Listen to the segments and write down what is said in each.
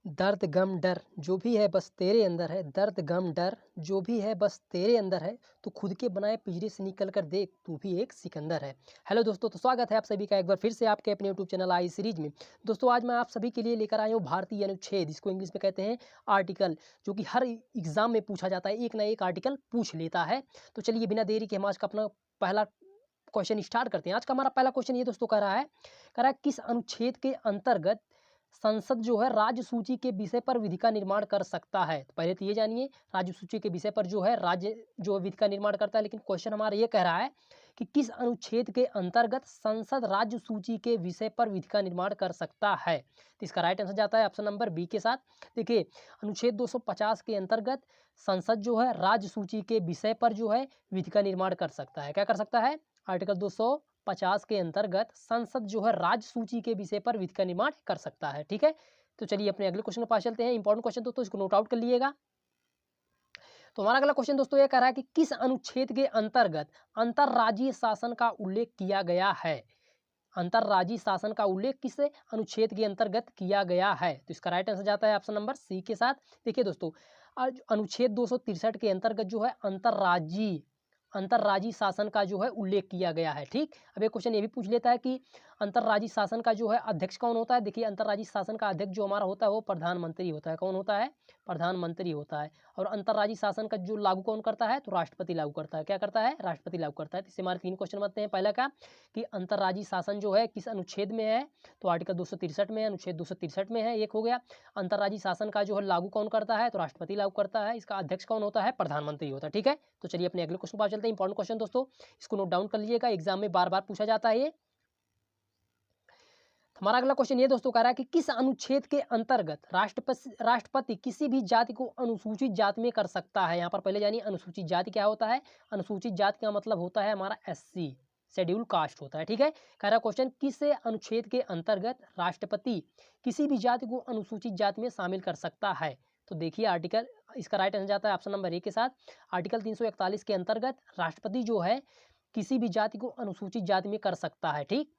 दर्द गम डर जो भी है बस तेरे अंदर है, दर्द गम डर जो भी है बस तेरे अंदर है, तो खुद के बनाए पिंजरे से निकल कर देख तू भी एक सिकंदर है। हेलो दोस्तों, तो स्वागत है आप सभी का एक बार फिर से आपके अपने यूट्यूब चैनल आई सीरीज में। दोस्तों आज मैं आप सभी के लिए लेकर आया हूँ भारतीय अनुच्छेद, इसको इंग्लिश में कहते हैं आर्टिकल, जो कि हर एग्जाम में पूछा जाता है, एक ना एक आर्टिकल पूछ लेता है। तो चलिए बिना देरी के हम आज का अपना पहला क्वेश्चन स्टार्ट करते हैं। आज का हमारा पहला क्वेश्चन ये दोस्तों कह रहा है किस अनुच्छेद के अंतर्गत संसद जो है राज्य सूची के विषय पर विधि का निर्माण कर सकता है। तो पहले तो ये जानिए, राज्य सूची के विषय पर जो है राज्य जो विधि का निर्माण करता है, लेकिन क्वेश्चन हमारा ये कह रहा है कि किस अनुच्छेद के अंतर्गत संसद राज्य सूची के विषय पर विधि का निर्माण कर सकता है। तो इसका राइट आंसर जाता है ऑप्शन नंबर बी के साथ। देखिए, अनुच्छेद 250 के अंतर्गत संसद जो है राज्य सूची के विषय पर जो है विधि का निर्माण कर सकता है। क्या कर सकता है? आर्टिकल 250 के अंतर्गत संसद जो है राज्य सूची के विषय पर विधि का निर्माण कर सकता है। ठीक है, तो चलिए अपने अगले क्वेश्चन के पास चलते हैं। इंपॉर्टेंट क्वेश्चन दोस्तों, इसको नोट आउट कर लीजिएगा। तो हमारा अगला क्वेश्चन दोस्तों ये कह रहा है कि किस अनुच्छेद के अंतर्गत अंतर्राज्यीय शासन का उल्लेख किया गया है। अंतर्राज्यीय शासन का उल्लेख किस अनुच्छेद के अंतर्गत किया गया है। तो इसका राइट आंसर जाता है ऑप्शन नंबर सी के साथ। देखिए दोस्तों, आज अनुच्छेद 263 के अंतर्गत जो है अंतर्राज्यीय शासन का जो है उल्लेख किया गया है। ठीक, अब एक क्वेश्चन ये भी पूछ लेता है कि अंतर्राज्यीय शासन का जो है अध्यक्ष कौन होता है। देखिए, अंतर्राज्यीय शासन का अध्यक्ष जो हमारा होता है वो प्रधानमंत्री होता है। कौन होता है? प्रधानमंत्री होता है। और अंतर्राज्यीय शासन का जो लागू कौन करता है? तो राष्ट्रपति लागू करता है। क्या करता है? राष्ट्रपति लागू करता है। तो इससे हमारे तीन क्वेश्चन बनते हैं। पहला का कि अंतर्राज्यीय शासन जो है किस अनुच्छेद में है, तो आर्टिकल 263 में, अनुच्छेद 263 में है, एक हो गया। अंतर्राज्यीय शासन का जो है लागू कौन करता है? तो राष्ट्रपति लागू करता है। इसका अध्यक्ष कौन होता है? प्रधानमंत्री होता है। ठीक है, तो चलिए अपने अगले क्वेश्चन पर चलते हैं। इंपॉर्टेंट क्वेश्चन दोस्तों, इसको नोट डाउन कर लीजिएगा, एग्जाम में बार बार पूछा जाता है ये। हमारा अगला क्वेश्चन ये दोस्तों कह रहा है कि किस अनुच्छेद के अंतर्गत राष्ट्रपति किसी भी जाति को अनुसूचित जाति में कर सकता है। यहाँ पर पहले जानिए अनुसूचित जाति क्या होता है। अनुसूचित जाति का मतलब होता है हमारा एससी, शेड्यूल कास्ट होता है। ठीक है, कह रहा क्वेश्चन किस अनुच्छेद के अंतर्गत राष्ट्रपति किसी भी जाति को अनुसूचित जाति में शामिल कर सकता है। तो देखिए आर्टिकल, इसका राइट आंसर जाता है ऑप्शन नंबर ए के साथ। आर्टिकल 341 के अंतर्गत राष्ट्रपति जो है किसी भी जाति को अनुसूचित जाति में कर सकता है। ठीक,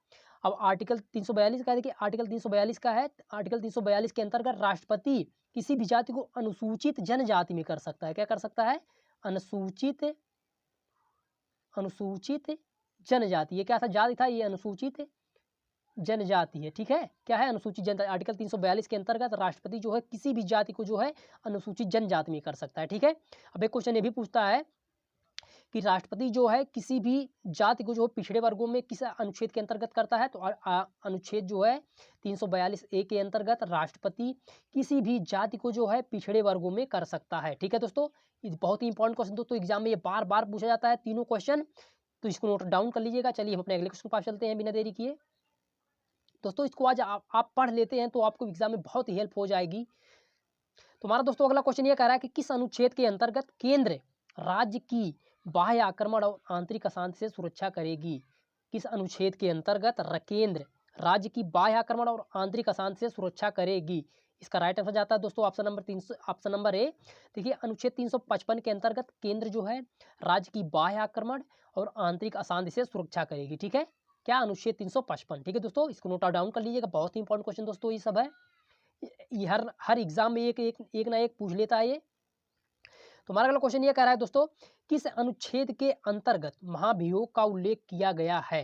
अब आर्टिकल 342 का देखिए, आर्टिकल 342 का है, आर्टिकल 342 के अंतर्गत राष्ट्रपति किसी भी जाति को अनुसूचित जनजाति में कर सकता है। क्या कर सकता है? अनुसूचित जनजाति। ये क्या था? जाति था, ये अनुसूचित जनजाति है। ठीक है, क्या है? अनुसूचित जनजाति। आर्टिकल 342 के अंतर्गत राष्ट्रपति जो है किसी भी जाति को जो है अनुसूचित जनजाति में कर सकता है। ठीक है, अब एक क्वेश्चन ये भी पूछता है कि राष्ट्रपति जो है किसी भी जाति को जो है पिछड़े वर्गों में किस अनुच्छेद के अंतर्गत करता है। तो अनुच्छेद जो है 342 ए के अंतर्गत राष्ट्रपति किसी भी जाति को जो है पिछड़े वर्गों में कर सकता है। ठीक है दोस्तों, ये बहुत ही इंपॉर्टेंट क्वेश्चन दोस्तों, एग्जाम में ये बार बार पूछा जाता है तीनों क्वेश्चन, तो इसको नोट डाउन कर लीजिएगा। चलिए हम अपने अगले क्वेश्चन पास चलते हैं बिना देरी किए। दोस्तों इसको आज आप पढ़ लेते हैं तो आपको एग्जाम में बहुत ही हेल्प हो जाएगी। तो हमारा दोस्तों अगला क्वेश्चन ये कह रहा है कि किस अनुच्छेद के अंतर्गत केंद्र राज्य की बाह्य आक्रमण और आंतरिक अशांति से सुरक्षा करेगी। किस अनुच्छेद के अंतर्गत केंद्र राज्य की बाह्य आक्रमण और आंतरिक अशांति से सुरक्षा करेगी। इसका राइट आंसर जाता है दोस्तों ऑप्शन नंबर ए। देखिए, अनुच्छेद 355 के अंतर्गत केंद्र जो है राज्य की बाह्य आक्रमण और आंतरिक अशांति से सुरक्षा करेगी। ठीक है, क्या? अनुच्छेद 355। ठीक है दोस्तों, इसको नोट डाउन कर लीजिएगा, बहुत ही इंपॉर्टेंट क्वेश्चन दोस्तों ये सब है। ये हर एग्जाम में एक ना एक पूछ लेता है ये। तो हमारा अगला क्वेश्चन ये कह रहा है दोस्तों, किस अनुच्छेद के अंतर्गत महाभियोग का उल्लेख किया गया है।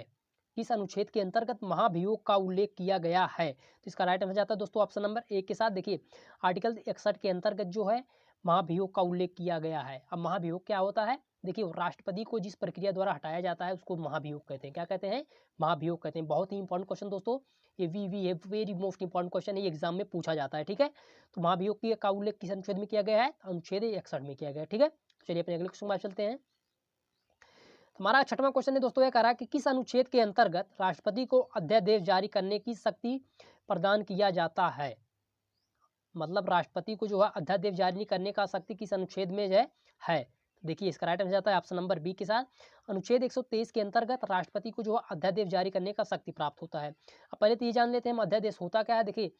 किस अनुच्छेद के अंतर्गत महाभियोग का उल्लेख किया गया है। तो इसका राइट आंसर जाता है दोस्तों ऑप्शन नंबर ए के साथ। देखिए, आर्टिकल 61 के अंतर्गत जो है महाभियोग का उल्लेख किया गया है। अब महाभियोग क्या होता है? देखिए, राष्ट्रपति को जिस प्रक्रिया द्वारा हटाया जाता है उसको महाभियोग कहते हैं। क्या कहते हैं? महाभियोग कहते हैं। बहुत ही इंपॉर्टेंट क्वेश्चन दोस्तों, ये वेरी मोस्ट इंपॉर्टेंट क्वेश्चन है, ये एग्जाम में पूछा जाता है। ठीक है, तो महाभियोग का उल्लेख किस अनुच्छेद में किया गया है? अनुच्छेद 61 में किया गया है। ठीक है, चलिए अपने अगले क्वेश्चन में चलते हैं। हमारा छठवां क्वेश्चन है दोस्तों, ये कह रहा है कि किस अनुच्छेद के अंतर्गत राष्ट्रपति को अध्यादेश जारी करने की शक्ति प्रदान किया जाता है। मतलब राष्ट्रपति को जो है अध्यादेश जारी करने का शक्ति किस अनुच्छेद में जो है। देखिए, इसका राइट आंसर जाता है ऑप्शन नंबर बी के साथ। अनुच्छेद 123 के अंतर्गत राष्ट्रपति को जो है अध्यादेश जारी करने का शक्ति प्राप्त होता है। अब पहले तो ये जान लेते हैं हम अध्यादेश होता क्या है। देखिए,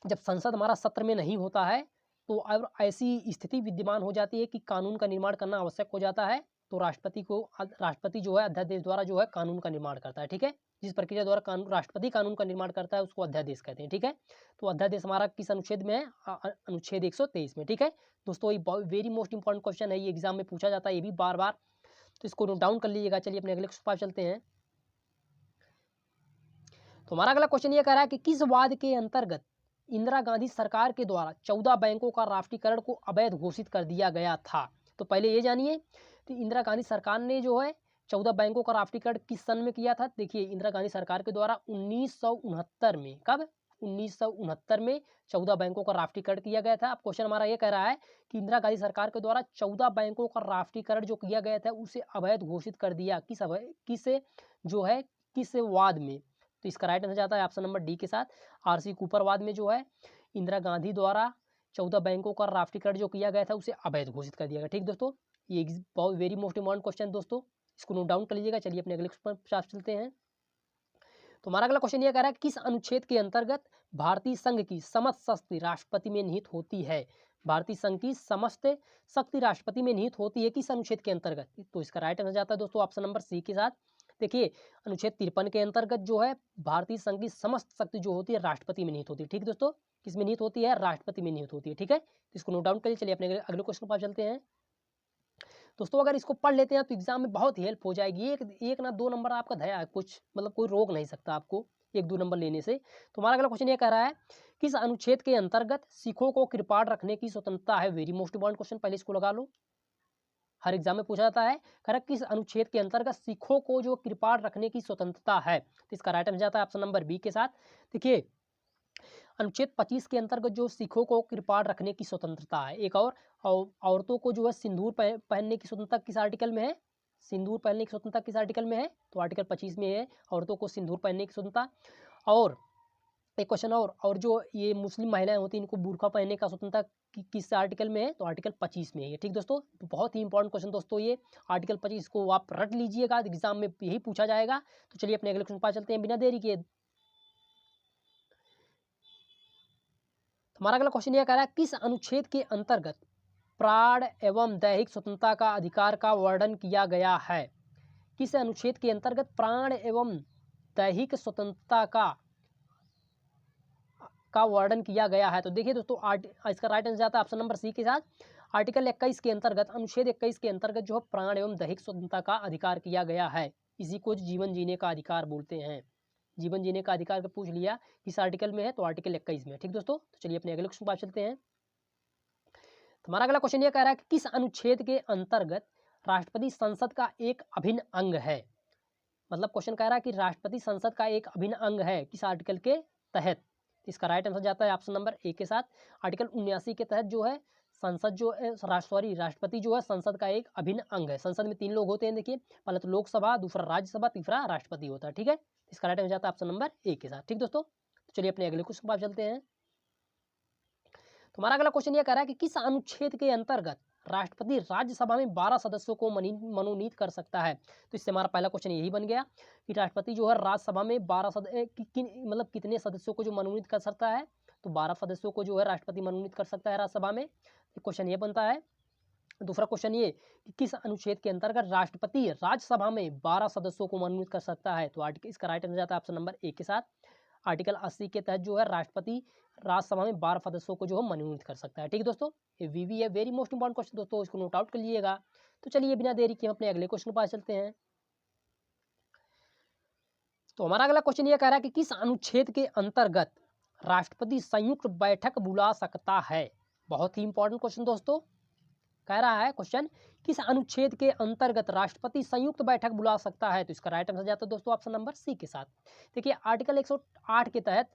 जब संसद हमारा सत्र में नहीं होता है तो अब ऐसी स्थिति विद्यमान हो जाती है कि कानून का निर्माण करना आवश्यक हो जाता है। तो राष्ट्रपति जो है अध्यादेश द्वारा जो है कानून का निर्माण करता है, ठीक है। जिस प्रक्रिया द्वारा राष्ट्रपति कानून का निर्माण करता है उसको अध्यादेश कहते हैं, ठीक है। तो अध्यादेश हमारा किस अनुच्छेद में है? अनुच्छेद 123 में, ठीक है दोस्तों। ये वेरी मोस्ट इंपॉर्टेंट क्वेश्चन है, ये एग्जाम में पूछा जाता है ये भी बार बार, तो इसको नोट डाउन कर लीजिएगा। चलिए अपने अगले क्वेश्चन पर चलते हैं। तो हमारा अगला क्वेश्चन ये कह रहा है कि किस वाद के अंतर्गत इंदिरा गांधी सरकार के द्वारा 14 बैंकों का राष्ट्रीयकरण को अवैध घोषित कर दिया गया था? तो पहले ये जानिए, तो इंदिरा गांधी सरकार ने जो है 14 बैंकों का राष्ट्रीयकरण किस सन में किया था? देखिए इंदिरा गांधी सरकार के द्वारा 1969 में, कब? 1969 में 14 बैंकों का राष्ट्रीयकरण किया गया था। अब क्वेश्चन हमारा ये कह रहा है कि इंदिरा गांधी सरकार के द्वारा 14 बैंकों का राष्ट्रीयकरण जो किया गया था उसे अवैध घोषित कर दिया किस वाद में? तो इसका राइट आंसर जाता है ऑप्शन नंबर डी के साथ, आरसी कूपर वाद में जो है इंदिरा गांधी द्वारा 14 बैंकों का राष्ट्रीयकरण जो किया गया था उसे अवैध घोषित कर दिया गया, ठीक दोस्तों। ये बहुत वेरी मोस्ट इंपॉर्टेंट क्वेश्चन दोस्तों, इसको नोट डाउन कर लीजिएगा। चलिए अपने अगले क्वेश्चन पर चलते हैं। तो हमारा अगला क्वेश्चन ये कह रहा है किस अनुच्छेद के अंतर्गत भारतीय संघ की समस्त शक्ति राष्ट्रपति में निहित होती है? भारतीय संघ की समस्त शक्ति राष्ट्रपति में निहित होती है किस अनुच्छेद के अंतर्गत? तो इसका राइट आंसर जाता है दोस्तों ऑप्शन नंबर सी के साथ। देखिए अनुच्छेद 53 के अंतर्गत जो है भारतीय संघ की समस्त शक्ति जो होती है राष्ट्रपति में निहित होती है, ठीक दोस्तों। किस में निहित होती है? राष्ट्रपति में निहित होती है, ठीक है। इसको नोट डाउन करिए। चलिए अपने अगले क्वेश्चन पर चलते हैं दोस्तों। अगर इसको पढ़ लेते हैं तो एग्जाम में बहुत हेल्प हो जाएगी। एक ना 2 नंबर आपका धया कुछ मतलब कोई रोक नहीं सकता आपको 1-2 नंबर लेने से। तो हमारा अगला क्वेश्चन ये कह रहा है किस अनुच्छेद के अंतर्गत सिखों को कृपाण रखने की स्वतंत्रता है? वेरी मोस्ट इंपॉर्टेंट क्वेश्चन, पहले इसको लगा लो, हर एग्जाम में पूछा जाता है। कह रहा किस अनुच्छेद के अंतर्गत सिखों को जो कृपाण रखने की स्वतंत्रता है? तो इसका राइट आंसर जाता है ऑप्शन नंबर बी के साथ। देखिए अनुच्छेद 25 के अंतर्गत जो सिखों को कृपाण रखने की स्वतंत्रता है। एक और औरतों को जो है सिंदूर पहनने की स्वतंत्रता किस आर्टिकल में है? सिंदूर पहनने की स्वतंत्रता किस आर्टिकल में है? तो आर्टिकल 25 में है, औरतों को सिंदूर पहनने की स्वतंत्रता। और एक क्वेश्चन और जो ये मुस्लिम महिलाएं होती हैं इनको बुर्का पहनने का स्वतंत्रता किस आर्टिकल में है? तो आर्टिकल 25 में है, ठीक दोस्तों। तो बहुत ही इंपॉर्टेंट क्वेश्चन दोस्तों ये आर्टिकल 25 को आप रट लीजिएगा, एग्जाम में यही पूछा जाएगा। तो चलिए अपने अगले क्वेश्चन पर चलते हैं बिना देरी के। हमारा अगला क्वेश्चन यह कह रहा है किस अनुच्छेद के अंतर्गत प्राण एवं दैहिक स्वतंत्रता का अधिकार का वर्णन किया गया है? किस अनुच्छेद के अंतर्गत प्राण एवं दैहिक स्वतंत्रता का वर्णन किया गया है? तो देखिए दोस्तों इसका राइट आंसर जाता है ऑप्शन नंबर सी के साथ। आर्टिकल 21 के अंतर्गत, अनुच्छेद 21 के अंतर्गत जो प्राण एवं दैहिक स्वतंत्रता का अधिकार किया गया है, इसी को जीवन जीने का अधिकार बोलते हैं। जीवन जीने का अधिकार का पूछ लिया किस आर्टिकल में है? तो आर्टिकल 21 में, ठीक दोस्तों। तो चलिए अपने अगले क्वेश्चन पर चलते हैं। हमारा अगला क्वेश्चन ये कह रहा है कि किस अनुच्छेद के अंतर्गत राष्ट्रपति संसद का एक अभिन्न अंग है? मतलब क्वेश्चन कह रहा है कि राष्ट्रपति संसद का एक अभिन्न अंग है किस आर्टिकल के तहत? इसका राइट आंसर जाता है ऑप्शन नंबर ए के साथ। आर्टिकल 79 के तहत जो है संसद जो है राष्ट्रपति जो है संसद का एक अभिन्न अंग है। संसद में 3 लोग होते हैं, देखिए पहले तो लोकसभा, दूसरा राज्यसभा, तीसरा राष्ट्रपति होता है, ठीक है। इसका राइट आंसर जाता है ऑप्शन नंबर ए के साथ, ठीक दोस्तों। तो चलिए अपने अगले क्वेश्चन पर चलते हैं। तो हमारा अगला क्वेश्चन ये कह रहा है कि किस अनुच्छेद के अंतर्गत राष्ट्रपति राज्यसभा में 12 सदस्यों को मनोनीत कर सकता है? तो इससे हमारा पहला क्वेश्चन यही बन गया कि राष्ट्रपति जो है राज्यसभा में 12 मतलब कितने सदस्यों को जो मनोनीत कर सकता है? तो 12 सदस्यों को जो है राष्ट्रपति मनोनीत कर सकता है राज्यसभा में। क्वेश्चन ये बनता है। दूसरा क्वेश्चन ये कि किस अनुच्छेद के अंतर्गत राष्ट्रपति राज्यसभा में 12 सदस्यों को मनोनीत कर सकता है? तो इसका राइट आंसर जाता है ऑप्शन नंबर ए के साथ। आर्टिकल 80 के तहत जो है राष्ट्रपति राज्यसभा में 12 सदस्यों को जो है मनोनीत कर सकता है, ठीक दोस्तों। ये वीवी है, वेरी मोस्ट इंपॉर्टेंट क्वेश्चन दोस्तों, इसको नोट आउट कर लीजिएगा। तो चलिए बिना देरी के हम अपने अगले क्वेश्चन पर चलते हैं। तो हमारा अगला क्वेश्चन ये कह रहा है कि किस अनुच्छेद के अंतर्गत राष्ट्रपति संयुक्त बैठक बुला सकता है? बहुत ही इंपॉर्टेंट क्वेश्चन दोस्तों, कह रहा है क्वेश्चन किस अनुच्छेद के अंतर्गत राष्ट्रपति संयुक्त बैठक बुला सकता है? तो इसका राइट आंसर जाता है दोस्तों ऑप्शन नंबर सी के साथ। देखिए आर्टिकल 108 के तहत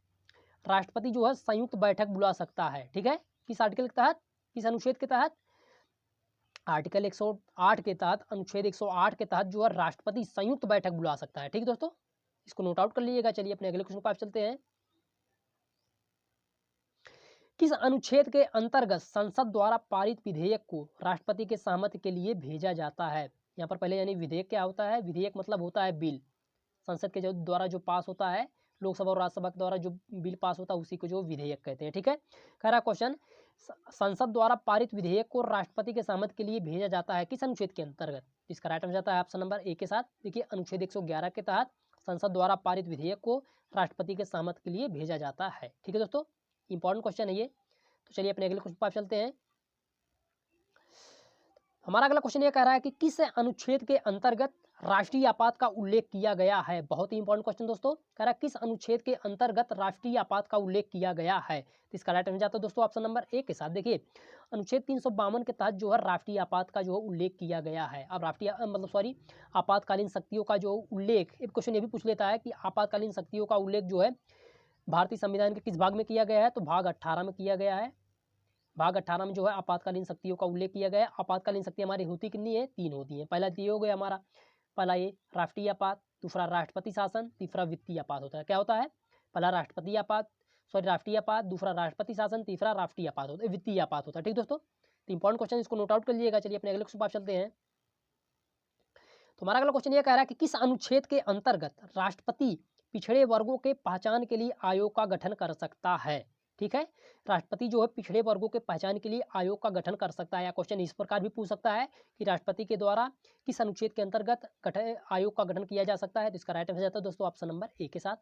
राष्ट्रपति जो है संयुक्त बैठक बुला सकता है, ठीक है। किस आर्टिकल के तहत, किस अनुच्छेद के तहत? आर्टिकल 108 के तहत, अनुच्छेद 108 के तहत जो है राष्ट्रपति संयुक्त बैठक बुला सकता है, ठीक दोस्तों। इसको नोट आउट कर लीजिएगा। चलिए अपने अगले क्वेश्चन पर चलते हैं। किस अनुच्छेद के अंतर्गत संसद द्वारा पारित विधेयक को राष्ट्रपति के सहमति के लिए भेजा जाता है? यहाँ पर पहले यानी विधेयक क्या होता है? विधेयक मतलब होता है बिल, संसद के द्वारा जो पास होता है, लोकसभा और राज्यसभा के द्वारा जो बिल पास होता है उसी को जो विधेयक कहते हैं, ठीक है। कह रहा क्वेश्चन संसद द्वारा पारित विधेयक को राष्ट्रपति के सहमति के लिए भेजा जाता है किस अनुच्छेद के अंतर्गत? इसका राइट आंसर जाता है ऑप्शन नंबर ए के साथ। देखिए अनुच्छेद 111 के तहत संसद द्वारा पारित विधेयक को राष्ट्रपति के सहमति के लिए भेजा जाता है। ठीक है दोस्तों, इंपॉर्टेंट क्वेश्चन है ये। तो चलिए अपने अगले क्वेश्चन पर चलते हैं। हमारा अगला क्वेश्चन ये कह रहा है कि किस अनुच्छेद के अंतर्गत राष्ट्रीय आपात का उल्लेख किया गया है। बहुत ही इंपॉर्टेंट क्वेश्चन दोस्तों, कह रहा है किस अनुच्छेद के अंतर्गत राष्ट्रीय आपात का उल्लेख किया गया है। तो इसका राइट आंसर जाता है दोस्तों ऑप्शन नंबर ए के साथ। देखिए अनुच्छेद 352 के तहत जो है राष्ट्रीय आपात का जो है उल्लेख किया गया है। अब राष्ट्रीय आपातकालीन शक्तियों का जो उल्लेख, एक क्वेश्चन ये भी पूछ लेता है कि आपातकालीन शक्तियों का उल्लेख जो है भारतीय संविधान के किस भाग में किया गया है। तो भाग 18 में किया गया है। भाग 18 में जो है आपातकालीन शक्तियों का उल्लेख किया गया है। आपातकालीन शक्ति हमारी होती कितनी है, 3 होती है। पहला ये हो गया हमारा, पहला ये राष्ट्रीय आपात, दूसरा राष्ट्रपति शासन, तीसरा वित्तीय आपात होता है। क्या होता है, पहला राष्ट्रीय आपात, दूसरा राष्ट्रपति शासन, तीसरा राष्ट्रीय आपात होता है, वित्तीय आपात होता है। ठीक दोस्तों, तो इंपॉर्टेंट क्वेश्चन, इसको नोट आउट कर लीजिएगा। चलिए अपने अगले क्वेश्चन पर चलते हैं। तो हमारा अगला क्वेश्चन ये कह रहा है कि किस अनुच्छेद के अंतर्गत राष्ट्रपति पिछड़े वर्गों के पहचान के लिए आयोग का गठन कर सकता है। ठीक है, राष्ट्रपति जो है पिछड़े वर्गों के पहचान के लिए आयोग का गठन कर सकता है। या क्वेश्चन इस प्रकार भी पूछ सकता है कि राष्ट्रपति के द्वारा किस अनुच्छेद के अंतर्गत आयोग का गठन किया जा सकता है। तो इसका राइट आंसर जाता है दोस्तों ऑप्शन नंबर ए के साथ।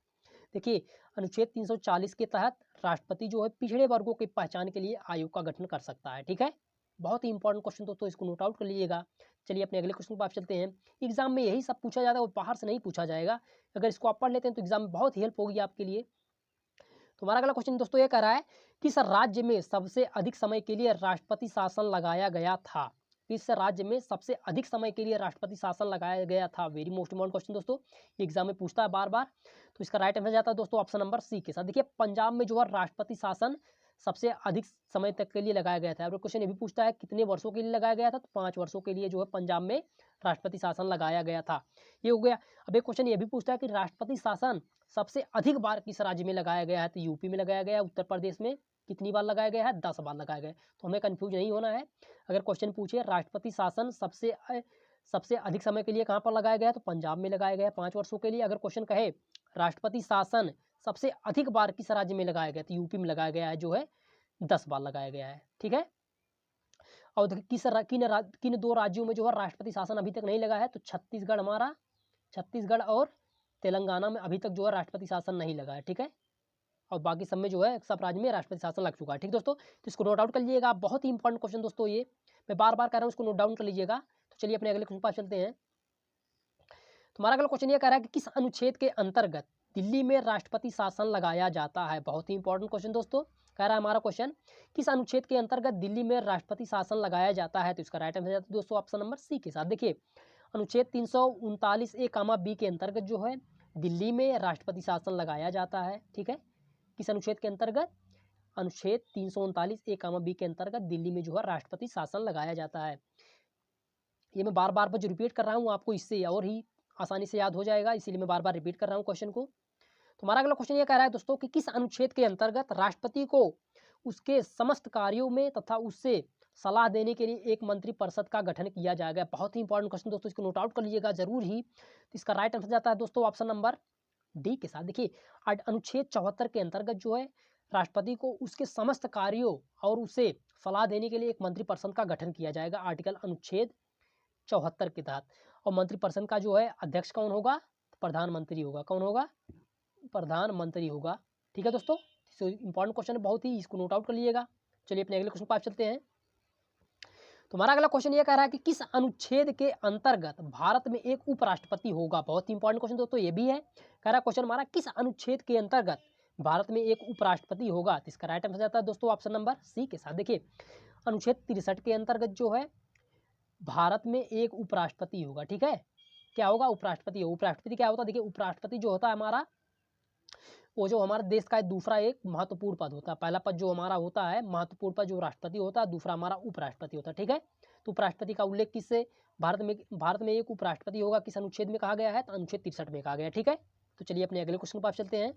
देखिए अनुच्छेद 340 के तहत राष्ट्रपति जो है पिछड़े वर्गों की पहचान के लिए आयोग का गठन कर सकता है। ठीक है, बहुत ही इंपॉर्टेंट क्वेश्चन दोस्तों, इसको नोट आउट कर लीजिएगा। चलिए अपने अगले क्वेश्चन पर आप चलते हैं। एग्जाम में यही सब पूछा जाता है और बाहर से नहीं पूछा जाएगा। अगर इसको आप पढ़ लेते हैं तो एग्जाम में बहुत हेल्प होगी आपके लिए। तो हमारा अगला क्वेश्चन दोस्तों ये कह रहा है किस राज्य में सबसे अधिक समय के लिए राष्ट्रपति शासन लगाया गया था। किस राज्य में सबसे अधिक समय के लिए राष्ट्रपति शासन लगाया गया था। वेरी मोस्ट इंपॉर्टेंट क्वेश्चन दोस्तों, एग्जाम में पूछता है बार बार। तो इसका राइट आंसर जाता है दोस्तों ऑप्शन नंबर सी के साथ। देखिए पंजाब में जो है राष्ट्रपति शासन सबसे अधिक समय तक के लिए लगाया गया था। अब क्वेश्चन ये भी पूछता है कितने वर्षों के लिए लगाया गया था। तो 5 वर्षों के लिए जो है पंजाब में राष्ट्रपति शासन लगाया गया था। ये हो गया। अब एक क्वेश्चन ये भी पूछता है कि राष्ट्रपति शासन सबसे अधिक बार किस राज्य में लगाया गया है। तो यूपी में लगाया गया है। उत्तर प्रदेश में कितनी बार लगाया गया है, 10 बार लगाया गया है। तो हमें कंफ्यूज नहीं होना है। अगर क्वेश्चन पूछे राष्ट्रपति शासन सबसे अधिक समय के लिए कहाँ पर लगाया गया है, तो पंजाब में लगाया गया है 5 वर्षों के लिए। अगर क्वेश्चन कहे राष्ट्रपति शासन सबसे अधिक बार किस राज्य में लगाया गया, तो यूपी में लगाया गया है, जो है 10 बार लगाया गया है। ठीक है, और किन 2 राज्यों में जो है राष्ट्रपति शासन अभी तक नहीं लगा है। तो छत्तीसगढ़ और तेलंगाना में अभी तक जो है राष्ट्रपति शासन नहीं लगा है। ठीक है, और बाकी सब में जो है सब राज्य में राष्ट्रपति शासन लग चुका है। ठीक दोस्तों, तो इसको नोट आउट कर लीजिएगा। बहुत ही इंपॉर्टेंट क्वेश्चन दोस्तों, ये मैं बार बार कह रहा हूँ, इसको नोट डाउन कर लीजिएगा। तो चलिए अपने अगले क्वेश्चन पर चलते हैं। तुम्हारा अगला क्वेश्चन ये कह रहा है कि किस अनुच्छेद के अंतर्गत दिल्ली में राष्ट्रपति शासन लगाया जाता है। बहुत ही इंपॉर्टेंट क्वेश्चन दोस्तों, कह रहा है हमारा क्वेश्चन किस अनुच्छेद के अंतर्गत दिल्ली में राष्ट्रपति शासन लगाया जाता है। तो इसका राइट आंसर जाता है दोस्तों ऑप्शन नंबर सी के साथ। देखिए अनुच्छेद 339A(b) के अंतर्गत जो है दिल्ली में राष्ट्रपति शासन लगाया जाता है। ठीक है, किस अनुच्छेद के अंतर्गत, अनुच्छेद 339A(b) के अंतर्गत दिल्ली में जो है राष्ट्रपति शासन लगाया जाता है। ये मैं बार बार पर जो रिपीट कर रहा हूँ आपको इससे और ही आसानी से याद हो जाएगा, इसीलिए मैं बार बार रिपीट कर रहा हूँ क्वेश्चन को। तुम्हारा अगला क्वेश्चन ये कह रहा है दोस्तों कि किस अनुच्छेद के अंतर्गत राष्ट्रपति को उसके समस्त कार्यों में तथा उससे सलाह देने के लिए एक मंत्री परिषद का गठन किया जाएगा। बहुत ही इंपॉर्टेंट क्वेश्चन दोस्तों, इसको नोट आउट कर लीजिएगा जरूर ही। तो इसका राइट आंसर जाता है दोस्तों ऑप्शन नंबर डी के साथ। देखिए अनुच्छेद 74 के अंतर्गत जो है राष्ट्रपति को उसके समस्त कार्यों और उसे सलाह देने के लिए एक मंत्री परिषद का गठन किया जाएगा, आर्टिकल अनुच्छेद 74 के तहत। और मंत्री परिषद का जो है अध्यक्ष कौन होगा, प्रधानमंत्री होगा। कौन होगा, प्रधानमंत्री होगा। ठीक है दोस्तों, इंपॉर्टेंट क्वेश्चन है बहुत ही, इसको नोट आउट कर लीजिएगा। चलिए अपने अगले क्वेश्चन पर चलते हैं। तुम्हारा अगला क्वेश्चन ये कह रहा है कि किस अनुच्छेद के अंतर्गत भारत में एक उपराष्ट्रपति होगा। बहुत ही इंपॉर्टेंट क्वेश्चन दोस्तों ये भी है। कह रहा क्वेश्चन हमारा किस अनुच्छेद के अंतर्गत भारत में एक उपराष्ट्रपति होगा। तो इसका राइट आंसर जाता है दोस्तों ऑप्शन नंबर सी के साथ। देखिए अनुच्छेद 63 के अंतर्गत जो है भारत में एक उपराष्ट्रपति होगा। ठीक है, क्या होगा, उपराष्ट्रपति होगा। उपराष्ट्रपति क्या होता है, देखिए उपराष्ट्रपति जो होता है हमारा, वो जो हमारे देश का दूसरा एक महत्वपूर्ण पद होता है। पहला पद जो हमारा होता है महत्वपूर्ण पद, जो राष्ट्रपति होता है, दूसरा हमारा उपराष्ट्रपति होता है। ठीक है, तो उपराष्ट्रपति का उल्लेख किससे, भारत में एक उपराष्ट्रपति होगा किस अनुच्छेद में कहा गया है, तो अनुच्छेद 63 में कहा गया है। ठीक है, तो चलिए अपने अगले क्वेश्चन पर चलते हैं।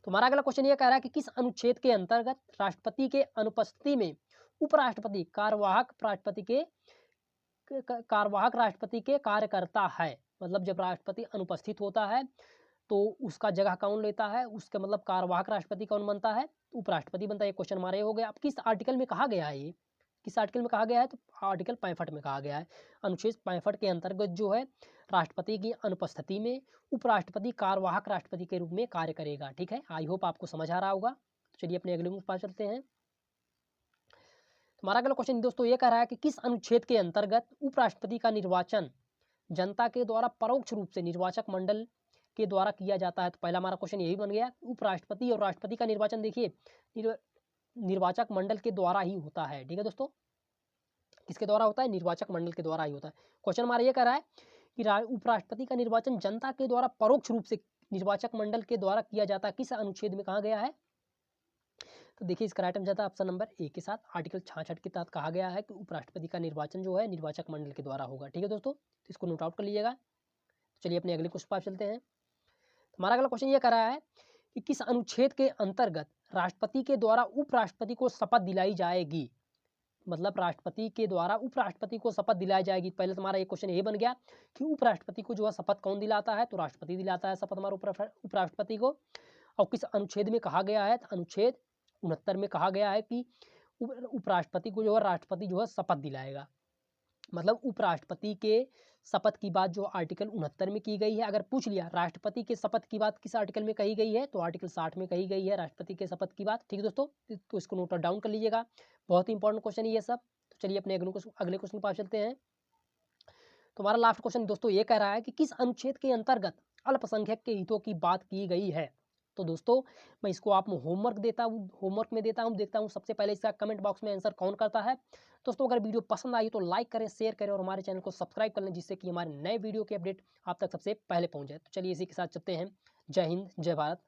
तुम्हारा अगला क्वेश्चन ये कह रहा है कि किस अनुच्छेद के अंतर्गत राष्ट्रपति के अनुपस्थिति में उपराष्ट्रपति कार्यवाहक राष्ट्रपति के कार्यकर्ता है। मतलब जब राष्ट्रपति अनुपस्थित होता है तो उसका जगह कौन लेता है, उसका मतलब कार्यवाहक राष्ट्रपति कौन बनता है, उपराष्ट्रपति बनता है। ये क्वेश्चन हमारा ये हो गया। अब किस आर्टिकल में कहा गया है ये, किस आर्टिकल में कहा गया है? तो आर्टिकल 65 में कहा गया है। अनुच्छेद 65 के अंतर्गत जो है राष्ट्रपति की अनुपस्थिति में उपराष्ट्रपति कार्यवाहक राष्ट्रपति के रूप में कार्य करेगा। ठीक है, आई होप आपको समझ आ रहा होगा। चलिए अपने अगले पास चलते हैं। हमारा अगला क्वेश्चन दोस्तों ये कह रहा है कि किस अनुच्छेद के अंतर्गत उपराष्ट्रपति का निर्वाचन जनता के द्वारा परोक्ष रूप से निर्वाचक मंडल के द्वारा किया जाता है? तो पहला हमारा क्वेश्चन यही बन गया। उपराष्ट्रपति और राष्ट्रपति का निर्वाचन देखिए निर्वाचक मंडल के द्वारा ही होता है। ठीक है दोस्तों, किसके द्वारा होता है? निर्वाचक मंडल के द्वारा ही होता है। क्वेश्चन हमारा ये कह रहा है कि उपराष्ट्रपति का निर्वाचन जनता के द्वारा परोक्ष रूप से निर्वाचक मंडल के द्वारा किया जाता है, किस अनुच्छेद में कहा गया है? तो देखिए इसका राइट आंसर जाता है ऑप्शन नंबर ए के साथ। आर्टिकल 66 के तहत कहा गया है कि उपराष्ट्रपति का निर्वाचन जो है निर्वाचक मंडल के द्वारा होगा। ठीक है दोस्तों, तो इसको नोट आउट कर लीजिएगा। चलिए अपने अगले क्वेश्चन पर चलते हैं। हमारा अगला क्वेश्चन ये कर रहा है कि किस अनुच्छेद के अंतर्गत राष्ट्रपति के द्वारा उपराष्ट्रपति को शपथ दिलाई जाएगी? मतलब राष्ट्रपति के द्वारा उपराष्ट्रपति को शपथ दिलाई जाएगी। पहले तुम्हारा एक क्वेश्चन ये बन गया कि उपराष्ट्रपति को जो है शपथ कौन दिलाता है? तो राष्ट्रपति दिलाता है शपथ हमारे उपराष्ट्रपति को। और किस अनुच्छेद में कहा गया है? तो अनुच्छेद 69 में कहा गया है कि उपराष्ट्रपति को जो है राष्ट्रपति जो है शपथ दिलाएगा। मतलब उपराष्ट्रपति के शपथ की बात जो आर्टिकल 69 में की गई है। अगर पूछ लिया राष्ट्रपति के शपथ की बात किस आर्टिकल में कही गई है, तो आर्टिकल 60 में कही गई है राष्ट्रपति के शपथ की बात। ठीक है दोस्तों, तो इसको नोट डाउन कर लीजिएगा, बहुत ही इंपॉर्टेंट क्वेश्चन है ये सब। तो चलिए अपने अगले क्वेश्चन पर चलते हैं। तो हमारा लास्ट क्वेश्चन दोस्तों ये कह रहा है कि किस अनुच्छेद के अंतर्गत अल्पसंख्यक के हितों की बात की गई है? तो दोस्तों मैं इसको आप होमवर्क में देता हूँ, देखता हूँ सबसे पहले इसका कमेंट बॉक्स में आंसर कौन करता है। दोस्तों अगर वीडियो पसंद आई तो लाइक करें, शेयर करें और हमारे चैनल को सब्सक्राइब कर लें, जिससे कि हमारे नए वीडियो के अपडेट आप तक सबसे पहले पहुंच जाए। तो चलिए इसी के साथ चलते हैं। जय हिंद, जय भारत।